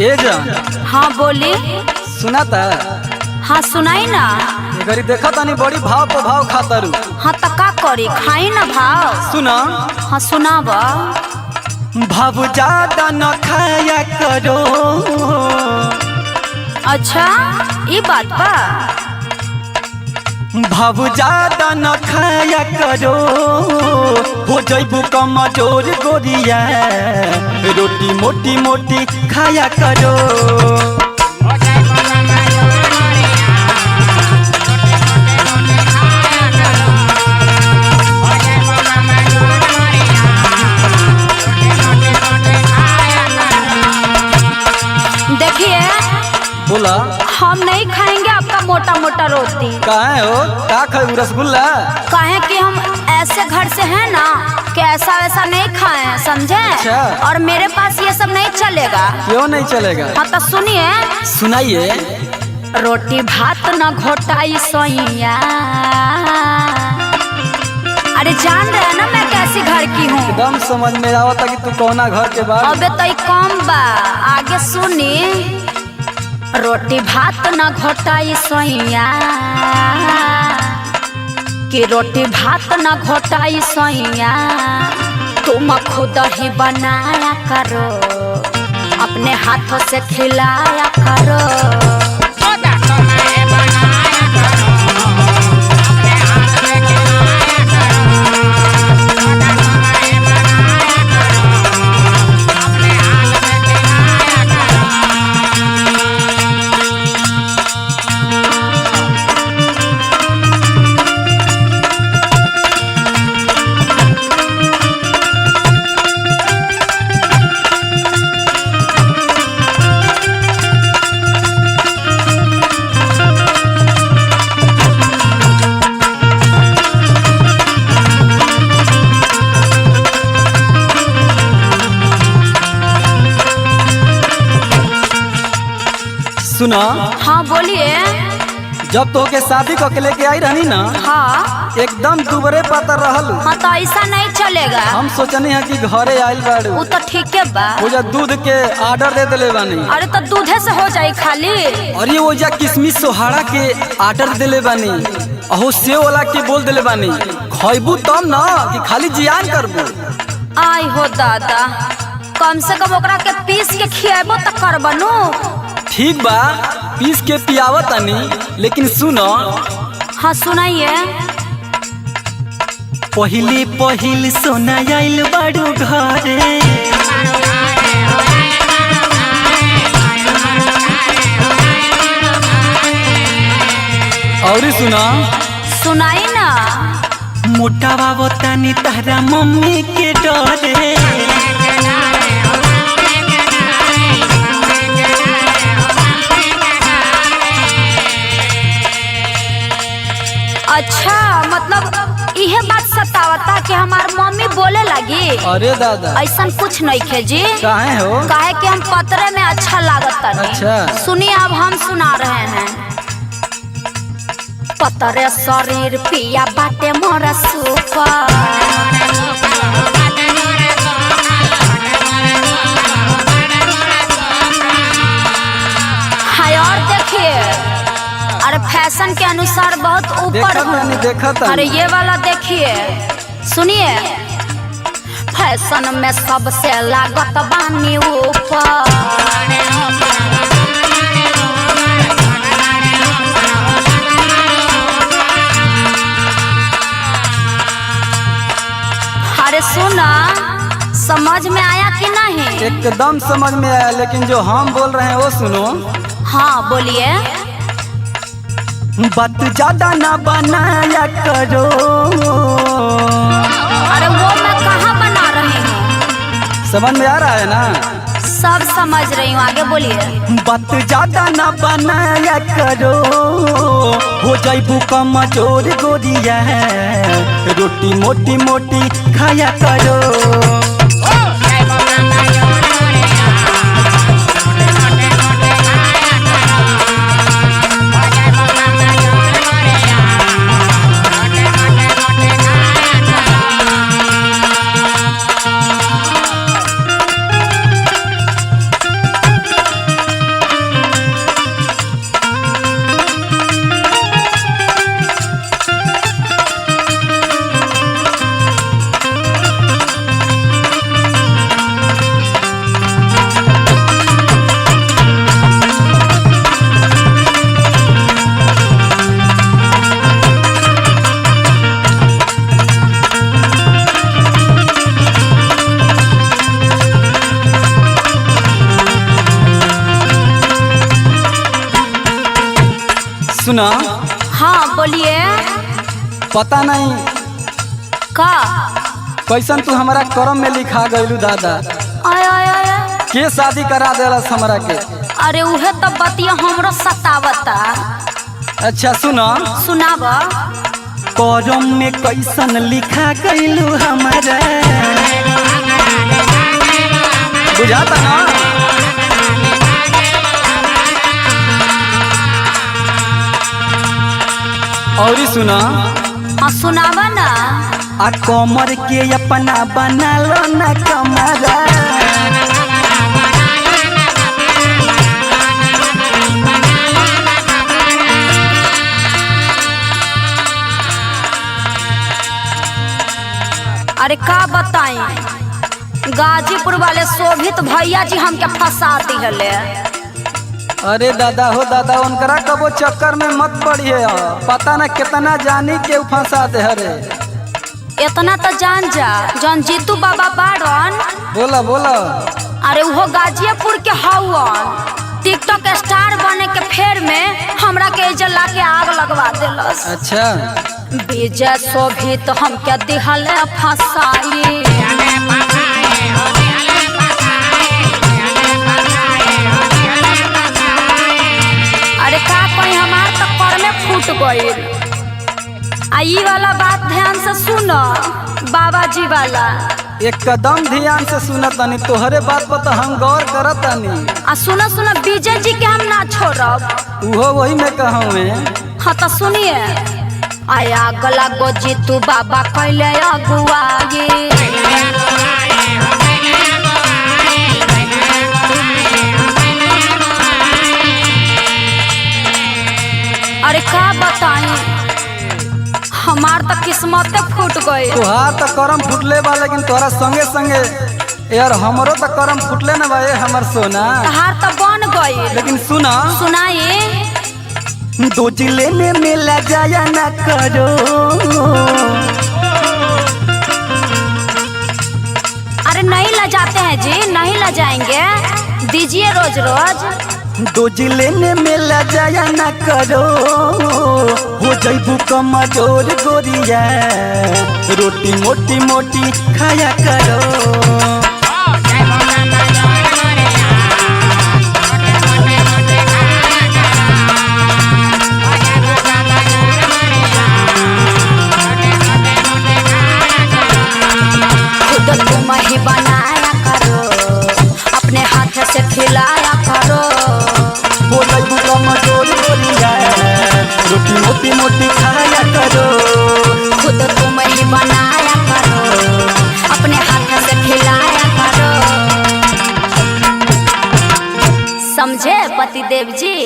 ए जान। हाँ बोली। सुना था? हाँ सुनाई ना। घरी देखा तानी बड़ी भाव पे भाव खातरू। हाँ तो का करी, खाई ना भाव। सुना। हाँ सुनाब। भाव ज्यादा न खाया करो। अच्छा ये बात बा। भाव ज्यादा न खाया करो, हो जइबू कमजोर गोरिया, रोटी मोटी मोटी खाया करो। देखिए बोला। हम नहीं खाएंगे आपका मोटा मोटा रोटी। काहे हो? का खाए रसगुल्ला? काहे कि हम ऐसे घर से हैं ना कि ऐसा वैसा नहीं खाए, समझे? अच्छा। और मेरे पास ये सब नहीं चलेगा। क्यों नहीं चलेगा? हाँ तो सुनिए। सुनाइए। रोटी भात न घोटाई सोइया। अरे जान रहे हैं ना मैं कैसी घर की हूँ। एकदम समझ में आवता कि तू कौना घर के बारे। अबे तो ये कम बा, आगे सुनी। रोटी भात न घोटाई सोइया, कि रोटी भात न घोटाई सोइया, तुम खुद ही बनाया करो, अपने हाथों से खिलाया करो। सुना। हाँ बोलिए। जब तो के शादी को लेके आई रहनी ना। हाँ एकदम दुबरे पातर रहल। हाँ तो ऐसा नहीं चलेगा। हम सोचनी है कि घरे आइल बाड़ू। वो तो ठीक है बा। ओजा दूध के ऑर्डर दे दिले बानी। अरे तो दूधे से हो जाए खाली। और ये ओजा किशमिश सोहाड़ा के ऑर्डर दिले बानी। अहो सेव वाला के बोल दिले बानी, खइबू तब ना कि खाली जियान करबू। आई हो दादा, कम से कम ओकरा के पीस के खियाबो तो करबनू। ठीक बा, पीस के पियावत तानी, लेकिन सुनो। हाँ सुनाइए। पहिली पहिल सोना आइल बाड़ू घरे, और सुना। सुनाई ना। मोटा बाबू तानी तारा मम्मी के डरे। अच्छा मतलब यह बात सतावता कि हमार मम्मी बोले लगी। अरे दादा ऐसा कुछ नहीं खे जी। काहे हो? काहे कि हम पतरे में अच्छा लागत तनी। अच्छा। सुनिए अब हम सुना रहे हैं। पतरे शरीर पिया बाटे मोरा सुपर। हाय और देखिए, अरे फैशन के अनुसार बहुत ऊपर हूँ। अरे ये वाला देखिए, सुनिए। फैशन में सबसे लागत बानी ऊपर। अरे सुना, समझ में आया कि नहीं? एकदम समझ में आया, लेकिन जो हम बोल रहे हैं वो सुनो। हाँ बोलिए। बात ज्यादा ना बनाया करो। अरे वो मैं कहाँ बना रही हूँ। समझ में आ रहा है ना? सब समझ रही हूँ, आगे बोलिए। बात ज्यादा ना बनाया करो, हो जाइबू कमजोर गोरिया, रोटी मोटी मोटी खाया करो। सुना। हाँ बोलिए। पता नहीं का कैसन तू हमारा करम में लिखा गइलू दादा। आय आय आय के शादी करा देलस हमरा के। अरे उहे तो बतिया हमरो सतावता। अच्छा सुना। सुनाब। करम में कैसन लिखा गइलू हमारा, बुझाता ना। और सुना। हाँ सुनावा ना। आ कमर के अपना बना लो ना कमरा। अरे का बताई, गाजीपुर वाले शोभित भैया जी हमके फंसा दिहले। अरे दादा हो दादा, उनकरा कबो चक्कर में मत पड़िए। पता ना कितना जानी के फंसा दे हरे। इतना तो जान जा, जौन जीतू बाबा बाड़न। बोला बोला। अरे वो गाजीपुर के हवन, टिकटॉक स्टार बने के फेर में हमरा के इज्जत ला के आग लगवा देलस। अच्छा। विजय शोभित हमके दिहल फंसाई। अरे का कहीं हमार तो कर में फूट गइल। आई वाला बात ध्यान से सुनो, बाबा जी वाला एकदम ध्यान से सुनत तनी। तोहरे बात पर तो हम गौर करत तनी। आ सुनो सुनो, विजय जी के हम ना छोड़ब। उहो वही में कहूँ में। हाँ तो सुनिए। आया गला गो जीतू बाबा कैले अगुआई। अरे का बताई, हमार तो किस्मत फूट गई। तुहार तो करम फुटले बा, लेकिन तोहरा संगे संगे यार हमरो तो करम फुटले न बा हमर सोना। तहार तो बन गई। लेकिन सुना। सुनाई। दो जिले में मेला जाया ना करो। अरे नहीं ला जाते हैं जी, नहीं ला जाएंगे, दीजिए रोज रोज। दो जिले में मेला जाया ना करो, हो जैबू कमजोर गोरिया, रोटी मोटी मोटी खाया करो। खुद तुम ही बनाया करो, अपने हाथ से खिलाया करो। हो जैबू कमजोर गोरिया, रोटी मोटी मोटी खाया करो। खुद तुम ही बनाया करो, अपने हाथ से खिलाया करो। समझे पतिदेव जी।